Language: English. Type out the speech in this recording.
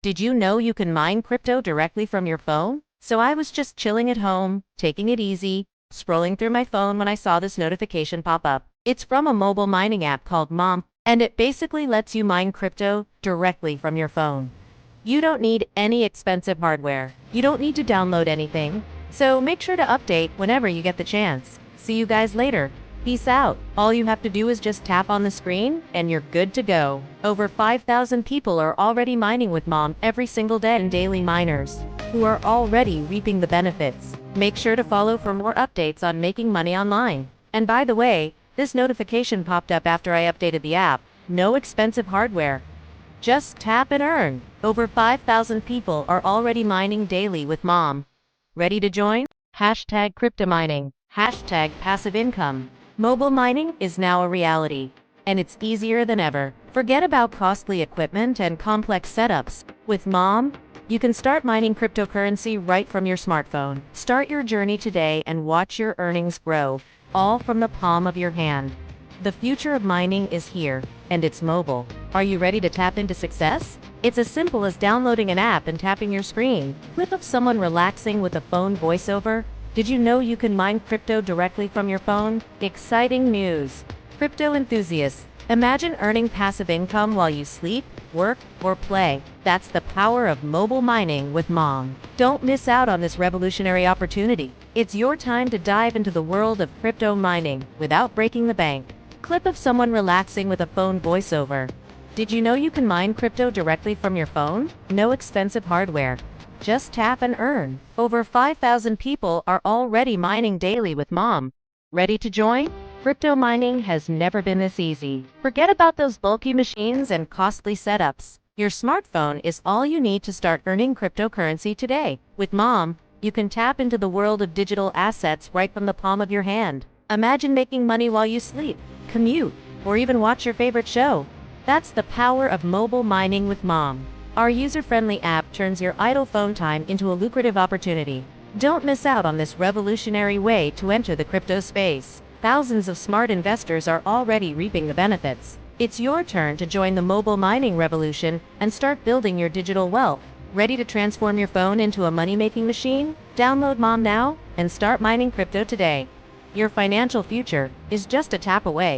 Did you know you can mine crypto directly from your phone? So I was just chilling at home, taking it easy, scrolling through my phone when I saw this notification pop up. It's from a mobile mining app called Mom, and it basically lets you mine crypto directly from your phone. You don't need any expensive hardware. You don't need to download anything. So make sure to update whenever you get the chance. See you guys later. Peace out. All you have to do is just tap on the screen and you're good to go. Over 5,000 people are already mining with Mom every single day, and daily miners who are already reaping the benefits. Make sure to follow for more updates on making money online. And by the way, this notification popped up after I updated the app. No expensive hardware. Just tap and earn. Over 5,000 people are already mining daily with Mom. Ready to join? Hashtag crypto mining. Hashtag passive income. Mobile mining is now a reality, and it's easier than ever. Forget about costly equipment and complex setups. With Mom, you can start mining cryptocurrency right from your smartphone. Start your journey today and watch your earnings grow, all from the palm of your hand. The future of mining is here, and it's mobile. Are you ready to tap into success? It's as simple as downloading an app and tapping your screen. Clip of someone relaxing with a phone voiceover. Did you know you can mine crypto directly from your phone? Exciting news! Crypto enthusiasts, imagine earning passive income while you sleep, work, or play. That's the power of mobile mining with Mom. Don't miss out on this revolutionary opportunity. It's your time to dive into the world of crypto mining without breaking the bank. Clip of someone relaxing with a phone voiceover. Did you know you can mine crypto directly from your phone? No expensive hardware. Just tap and earn. Over 5,000 people are already mining daily with Mom. Ready to join? Crypto mining has never been this easy. Forget about those bulky machines and costly setups. Your smartphone is all you need to start earning cryptocurrency today. With Mom, you can tap into the world of digital assets right from the palm of your hand. Imagine making money while you sleep, commute, or even watch your favorite show. That's the power of mobile mining with Mom. Our user-friendly app turns your idle phone time into a lucrative opportunity. Don't miss out on this revolutionary way to enter the crypto space. Thousands of smart investors are already reaping the benefits. It's your turn to join the mobile mining revolution and start building your digital wealth. Ready to transform your phone into a money-making machine? Download Mom now and start mining crypto today. Your financial future is just a tap away.